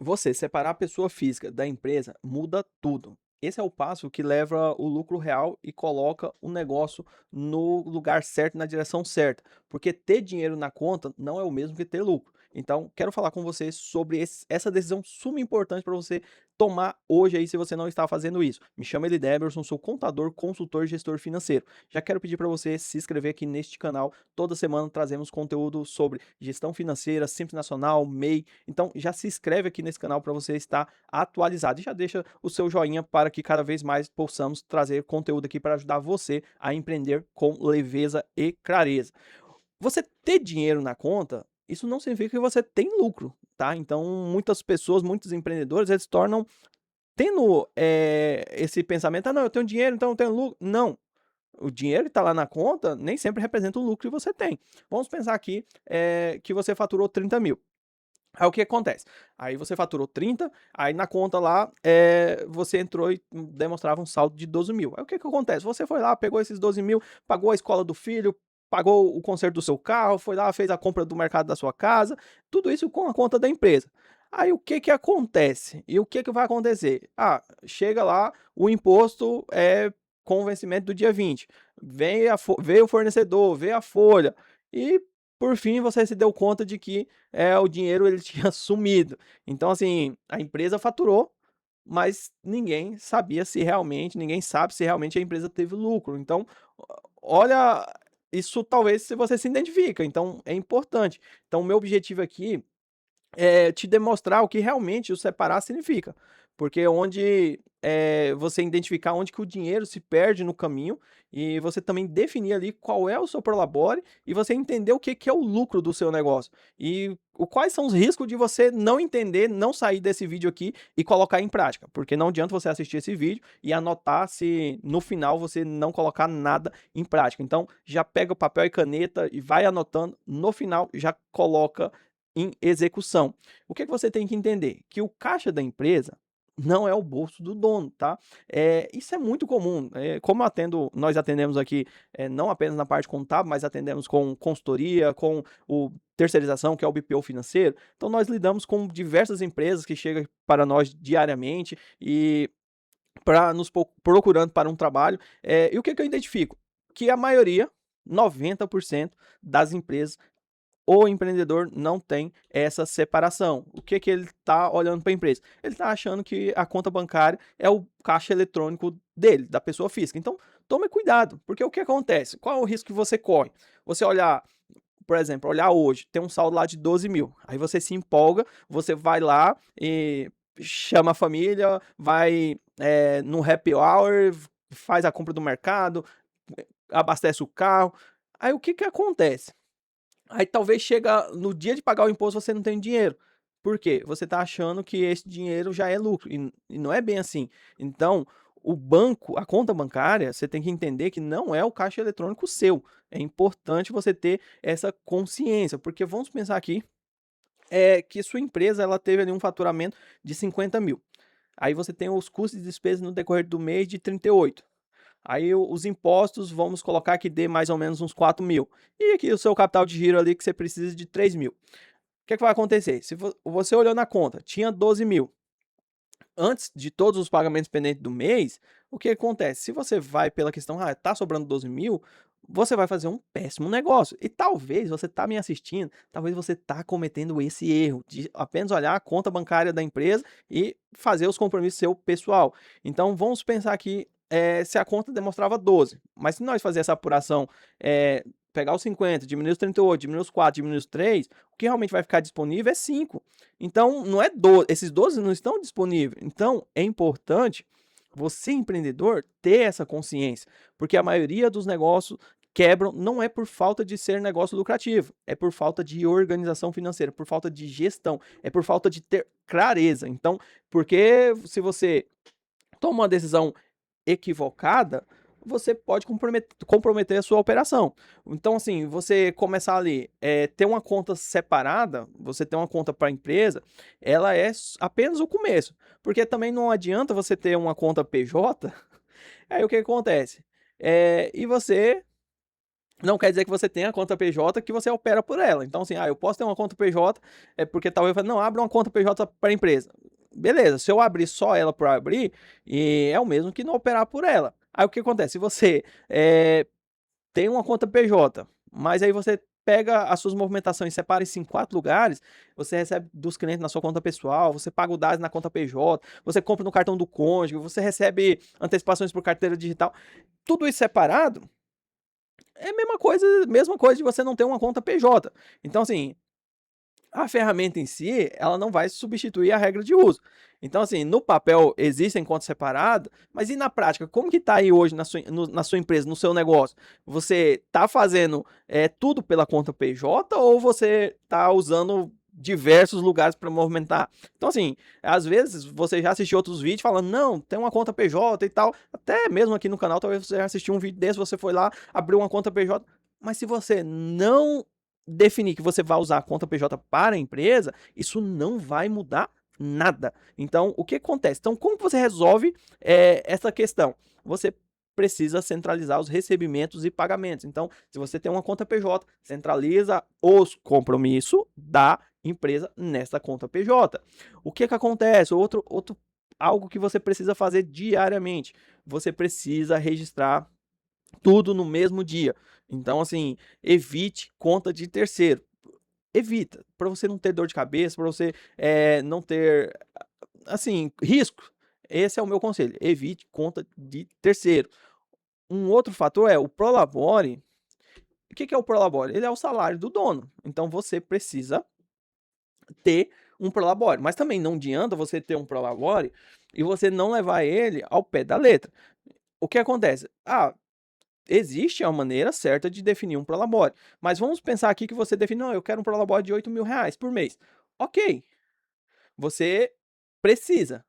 Você separar a pessoa física da empresa muda tudo. Esse é o passo que leva o lucro real e coloca o negócio no lugar certo, na direção certa. Porque ter dinheiro na conta não é o mesmo que ter lucro. Então, quero falar com você sobre essa decisão suma importante para você tomar hoje aí, se você não está fazendo isso. Me chama Elideberson, sou contador, consultor e gestor financeiro. Já quero pedir para você se inscrever aqui neste canal. Toda semana trazemos conteúdo sobre gestão financeira, Simples Nacional, MEI. Então já se inscreve aqui nesse canal para você estar atualizado e já deixa o seu joinha para que cada vez mais possamos trazer conteúdo aqui para ajudar você a empreender com leveza e clareza. Você ter dinheiro na conta, isso não significa que você tem lucro, tá? Então muitas pessoas, muitos empreendedores, eles tornam tendo, esse pensamento: "Ah não, eu tenho dinheiro, então eu tenho lucro". Não, o dinheiro que está lá na conta nem sempre representa o lucro que você tem. Vamos pensar aqui, que você faturou 30.000. Aí o que acontece? Aí você faturou 30, aí na conta lá, você entrou e demonstrava um saldo de 12.000. Aí o que que acontece? Você foi lá, pegou esses 12.000, pagou a escola do filho, pagou o conserto do seu carro, foi lá, fez a compra do mercado da sua casa, tudo isso com a conta da empresa. Aí o que que acontece? E o que que vai acontecer? Ah, chega lá, o imposto é com o vencimento do dia 20. Veio o fornecedor, veio a folha e, por fim, você se deu conta de que o dinheiro ele tinha sumido. Então, assim, a empresa faturou, mas ninguém sabe se realmente a empresa teve lucro. Então, olha, isso talvez se você se identifica, então é importante. Então, o meu objetivo aqui te demonstrar o que realmente o separar significa. Porque onde, você identificar onde que o dinheiro se perde no caminho, e você também definir ali qual é o seu prolabore, e você entender o que que é o lucro do seu negócio. E quais são os riscos de você não entender, não sair desse vídeo aqui e colocar em prática. Porque não adianta você assistir esse vídeo e anotar se no final você não colocar nada em prática. Então, já pega o papel e caneta e vai anotando, no final já coloca em execução. O que que você tem que entender? Que o caixa da empresa não é o bolso do dono, tá? Isso é muito comum. Como nós atendemos aqui, não apenas na parte contábil, mas atendemos com consultoria, com o terceirização, que é o BPO financeiro. Então nós lidamos com diversas empresas que chegam para nós diariamente e para nos procurando para um trabalho. E o que que eu identifico? Que a maioria, 90% das empresas, o empreendedor não tem essa separação. O que que ele está olhando para a empresa? Ele está achando que a conta bancária é o caixa eletrônico dele, da pessoa física. Então, tome cuidado, porque o que acontece? Qual é o risco que você corre? Você olhar, por exemplo, olhar hoje, tem um saldo lá de 12.000. Aí você se empolga, você vai lá e chama a família, vai no happy hour, faz a compra do mercado, abastece o carro. Aí o que que acontece? Aí talvez chega no dia de pagar o imposto, você não tem dinheiro. Por quê? Você está achando que esse dinheiro já é lucro, e não é bem assim. Então, o banco, a conta bancária, você tem que entender que não é o caixa eletrônico seu. É importante você ter essa consciência, porque vamos pensar aqui, que sua empresa ela teve ali um faturamento de 50.000. Aí você tem os custos e despesas no decorrer do mês de 38. Aí os impostos, vamos colocar que dê mais ou menos uns 4.000. E aqui o seu capital de giro ali que você precisa de 3.000. O que é que vai acontecer? Se você olhou na conta, tinha 12.000. Antes de todos os pagamentos pendentes do mês, o que acontece? Se você vai pela questão, tá sobrando 12.000, você vai fazer um péssimo negócio. E talvez você tá me assistindo, talvez você tá cometendo esse erro de apenas olhar a conta bancária da empresa e fazer os compromissos seu pessoal. Então vamos pensar aqui, se a conta demonstrava 12, mas se nós fazer essa apuração, pegar os 50, diminuir os 38, diminuir os 4, diminuir os 3, o que realmente vai ficar disponível é 5. Então, não é 12, esses 12 não estão disponíveis. Então, é importante você, empreendedor, ter essa consciência, porque a maioria dos negócios quebram não é por falta de ser negócio lucrativo, é por falta de organização financeira, por falta de gestão, é por falta de ter clareza. Então, porque se você toma uma decisão equivocada, você pode comprometer a sua operação. Então, assim, você começar ali, ter uma conta separada, você ter uma conta para a empresa, ela é apenas o começo. Porque também não adianta você ter uma conta PJ, aí o que acontece? E você não quer dizer que você tenha a conta PJ que você opera por ela. Então, assim, eu posso ter uma conta PJ, porque talvez eu fale, não, abra uma conta PJ para a empresa. Beleza, se eu abrir só ela por abrir, é o mesmo que não operar por ela. Aí o que acontece? Se você tem uma conta PJ, mas aí você pega as suas movimentações e separa isso em 4 lugares, você recebe dos clientes na sua conta pessoal, você paga o DAS na conta PJ, você compra no cartão do cônjuge, você recebe antecipações por carteira digital, tudo isso separado, é a mesma coisa de você não ter uma conta PJ. Então, assim, a ferramenta em si, ela não vai substituir a regra de uso. Então, assim, no papel existem contas separadas, mas e na prática? Como que está aí hoje na sua empresa, no seu negócio? Você está fazendo tudo pela conta PJ ou você está usando diversos lugares para movimentar? Então, assim, às vezes você já assistiu outros vídeos falando, não, tem uma conta PJ e tal. Até mesmo aqui no canal, talvez você já assistiu um vídeo desse, você foi lá, abriu uma conta PJ. Mas se você não definir que você vai usar a conta PJ para a empresa, isso não vai mudar nada. Então, o que acontece? Então, como que você resolve essa questão? Você precisa centralizar os recebimentos e pagamentos. Então, se você tem uma conta PJ, centraliza os compromissos da empresa nessa conta PJ. O que acontece? Algo que você precisa fazer diariamente. Você precisa registrar tudo no mesmo dia. Então, assim, evite conta de terceiro. Evita, para você não ter dor de cabeça, para você não ter, assim, risco. Esse é o meu conselho. Evite conta de terceiro. Um outro fator é o Prolabore. O que é o Prolabore? Ele é o salário do dono. Então você precisa ter um Prolabore. Mas também não adianta você ter um Prolabore e você não levar ele ao pé da letra. O que acontece? Existe a maneira certa de definir um prolabore, mas vamos pensar aqui que você define, não, eu quero um prolabore de R$ 8.000 por mês. Ok, você precisa.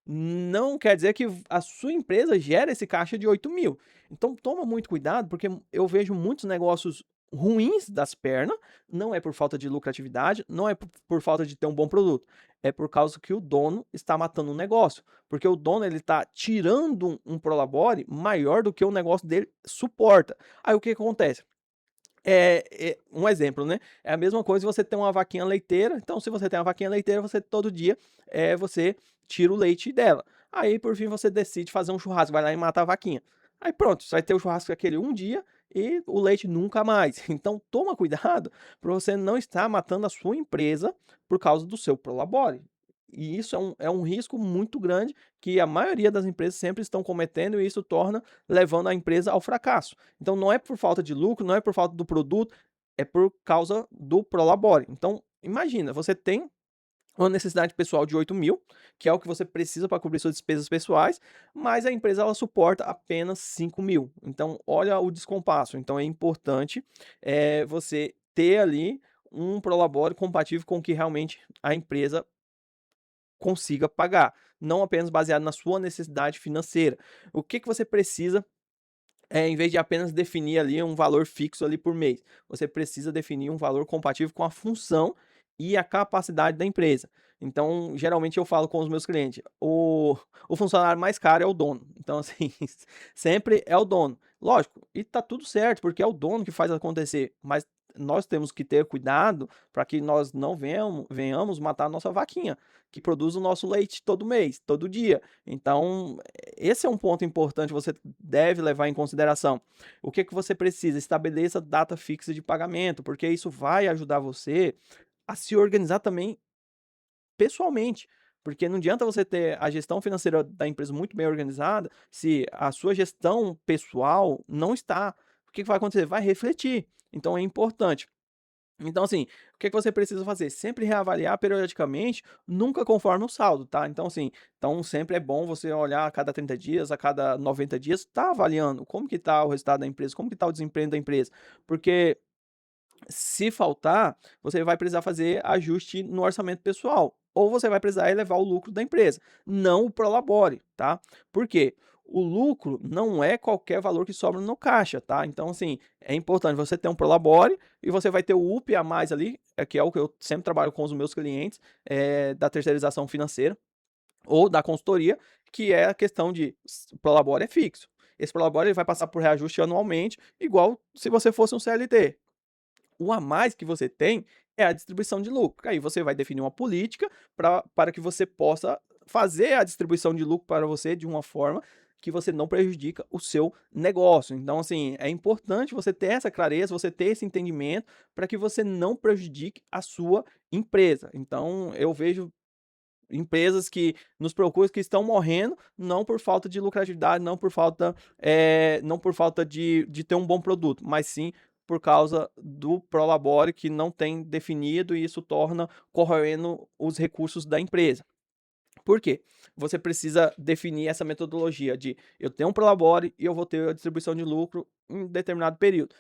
Não quer dizer que a sua empresa gera esse caixa de 8.000. Então toma muito cuidado, porque eu vejo muitos negócios ruins das pernas, não é por falta de lucratividade, não é por falta de ter um bom produto, é por causa que o dono está matando um negócio, porque o dono ele está tirando um prolabore maior do que o negócio dele suporta. Aí o que acontece? Um exemplo, né? É a mesma coisa se você tem uma vaquinha leiteira. Então, se você tem uma vaquinha leiteira, você todo dia você tira o leite dela. Aí, por fim, você decide fazer um churrasco, vai lá e mata a vaquinha. Aí pronto, você vai ter o churrasco aquele um dia e o leite nunca mais. Então, toma cuidado para você não estar matando a sua empresa por causa do seu prolabore. E isso é um risco muito grande que a maioria das empresas sempre estão cometendo e isso torna levando a empresa ao fracasso. Então não é por falta de lucro, não é por falta do produto, é por causa do Prolabore. Então, imagina, você tem uma necessidade pessoal de 8.000, que é o que você precisa para cobrir suas despesas pessoais, mas a empresa ela suporta apenas 5.000. Então, olha o descompasso. Então, é importante você ter ali um Prolabore compatível com o que realmente a empresa consiga pagar, não apenas baseado na sua necessidade financeira. O que você precisa em vez de apenas definir ali um valor fixo ali por mês, você precisa definir um valor compatível com a função e a capacidade da empresa. Então, geralmente eu falo com os meus clientes, o funcionário mais caro é o dono. Então, assim, sempre é o dono. Lógico, e tá tudo certo, porque é o dono que faz acontecer, mas nós temos que ter cuidado para que nós não venhamos matar a nossa vaquinha, que produz o nosso leite todo mês, todo dia. Então, esse é um ponto importante que você deve levar em consideração. O que você precisa? Estabeleça data fixa de pagamento, porque isso vai ajudar você a se organizar também pessoalmente. Porque não adianta você ter a gestão financeira da empresa muito bem organizada se a sua gestão pessoal não está. O que vai acontecer? Vai refletir. Então é importante. Então, assim, o que você precisa fazer? Sempre reavaliar periodicamente, nunca conforme o saldo, tá? Então, assim, sempre é bom você olhar a cada 30 dias, a cada 90 dias, tá avaliando como que tá o resultado da empresa, como que tá o desempenho da empresa. Porque se faltar, você vai precisar fazer ajuste no orçamento pessoal, ou você vai precisar elevar o lucro da empresa, não o prolabore, tá? Por quê? O lucro não é qualquer valor que sobra no caixa, tá? Então, assim, é importante você ter um prolabore e você vai ter o UP a mais ali, que é o que eu sempre trabalho com os meus clientes, da terceirização financeira ou da consultoria, que é a questão de prolabore é fixo. esse prolabore ele vai passar por reajuste anualmente, igual se você fosse um CLT. O a mais que você tem é a distribuição de lucro. Aí você vai definir uma política para que você possa fazer a distribuição de lucro para você de uma forma que você não prejudica o seu negócio. Então, assim, é importante você ter essa clareza, você ter esse entendimento para que você não prejudique a sua empresa. Então, eu vejo empresas que nos procuram que estão morrendo, não por falta de lucratividade, não por falta de ter um bom produto, mas sim por causa do prolabore que não tem definido e isso torna corroendo os recursos da empresa. Por quê? Você precisa definir essa metodologia de eu tenho um prolabore e eu vou ter a distribuição de lucro em determinado período.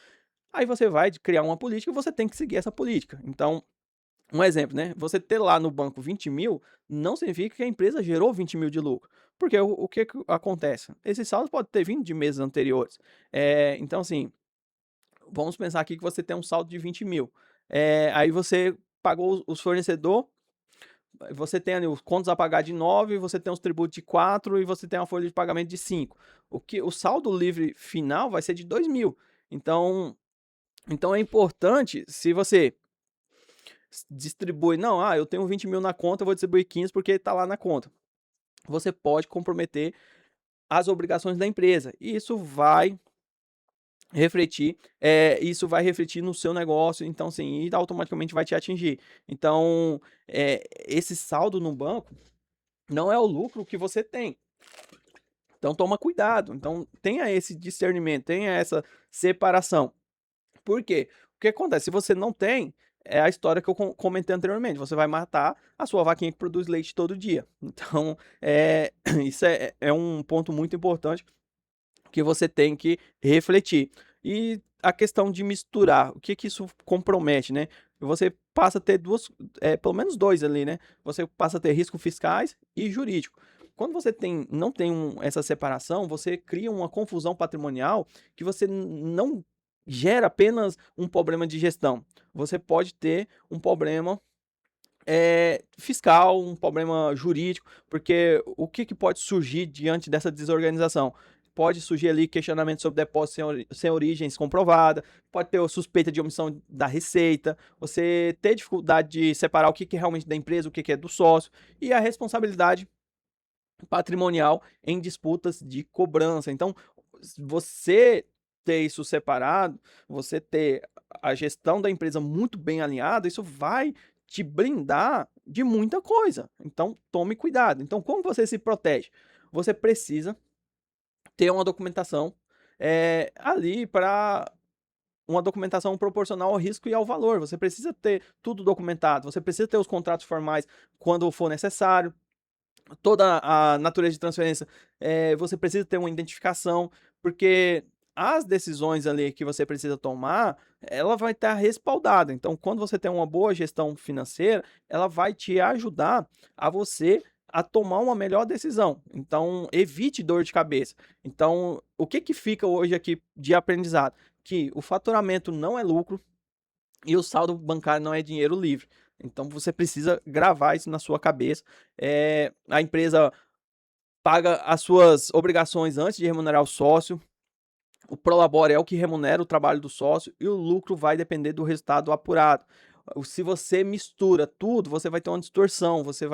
Aí você vai criar uma política e você tem que seguir essa política. Então, um exemplo, né? Você ter lá no banco 20.000 não significa que a empresa gerou 20.000 de lucro. Porque o que acontece? Esse saldo pode ter vindo de meses anteriores. Então, assim, vamos pensar aqui que você tem um saldo de 20.000. Aí você pagou os fornecedores, você tem ali os contos a pagar de 9, você tem os tributos de 4 e você tem uma folha de pagamento de 5. O saldo livre final vai ser de 2.000. Então é importante, se você distribui, não, eu tenho 20.000 na conta, eu vou distribuir 15 porque está lá na conta. Você pode comprometer as obrigações da empresa e isso vai refletir no seu negócio, então sim, e automaticamente vai te atingir. Então, esse saldo no banco não é o lucro que você tem. Então toma cuidado, então tenha esse discernimento, tenha essa separação. Por quê? O que acontece? Se você não tem, é a história que eu comentei anteriormente. Você vai matar a sua vaquinha que produz leite todo dia. Então, isso é um ponto muito importante que você tem que refletir. E a questão de misturar, o que isso compromete, né? Você passa a ter pelo menos dois ali, né? Você passa a ter riscos fiscais e jurídico. Quando você não tem essa separação, você cria uma confusão patrimonial que você não gera apenas um problema de gestão. Você pode ter um problema fiscal, um problema jurídico, porque o que pode surgir diante dessa desorganização? Pode surgir ali questionamento sobre depósito sem origens comprovada, pode ter suspeita de omissão da receita, você ter dificuldade de separar o que é realmente da empresa, o que é do sócio, e a responsabilidade patrimonial em disputas de cobrança. Então, você ter isso separado, você ter a gestão da empresa muito bem alinhada, isso vai te blindar de muita coisa. Então, tome cuidado. Então, como você se protege? Você precisa ter uma documentação ali para uma documentação proporcional ao risco e ao valor. Você precisa ter tudo documentado. Você precisa ter os contratos formais quando for necessário. Toda a natureza de transferência, você precisa ter uma identificação, porque as decisões ali que você precisa tomar, ela vai estar respaldada. Então, quando você tem uma boa gestão financeira, ela vai te ajudar a você a tomar uma melhor decisão. Então, evite dor de cabeça. Então, o que fica hoje aqui de aprendizado? Que o faturamento não é lucro e o saldo bancário não é dinheiro livre. Então você precisa gravar isso na sua cabeça. A empresa paga as suas obrigações antes de remunerar o sócio. O prolabore é o que remunera o trabalho do sócio e o lucro vai depender do resultado apurado. Se você mistura tudo, você vai ter uma distorção, você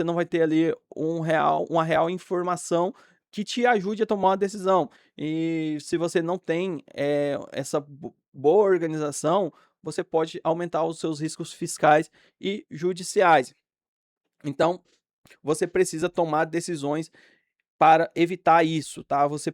não vai ter ali uma real informação que te ajude a tomar uma decisão. E se você não tem essa boa organização, você pode aumentar os seus riscos fiscais e judiciais. Então, você precisa tomar decisões para evitar isso, tá? Você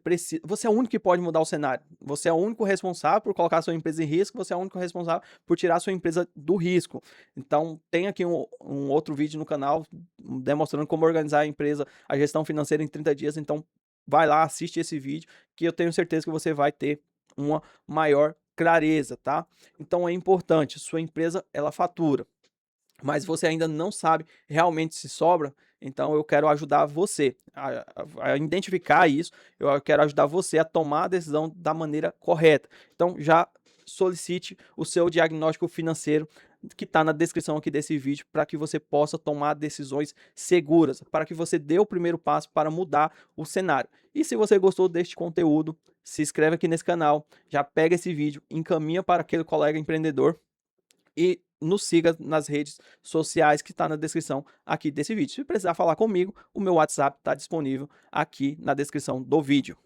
é o único que pode mudar o cenário. Você é o único responsável por colocar a sua empresa em risco, você é o único responsável por tirar a sua empresa do risco. Então, tem aqui um outro vídeo no canal demonstrando como organizar a empresa, a gestão financeira em 30 dias. Então, vai lá, assiste esse vídeo, que eu tenho certeza que você vai ter uma maior clareza, tá? Então, é importante, sua empresa, ela fatura, mas você ainda não sabe realmente se sobra, então eu quero ajudar você a identificar isso, eu quero ajudar você a tomar a decisão da maneira correta. Então já solicite o seu diagnóstico financeiro que está na descrição aqui desse vídeo para que você possa tomar decisões seguras, para que você dê o primeiro passo para mudar o cenário. E se você gostou deste conteúdo, se inscreve aqui nesse canal, já pega esse vídeo, encaminha para aquele colega empreendedor e nos siga nas redes sociais que está na descrição aqui desse vídeo. Se precisar falar comigo, o meu WhatsApp está disponível aqui na descrição do vídeo.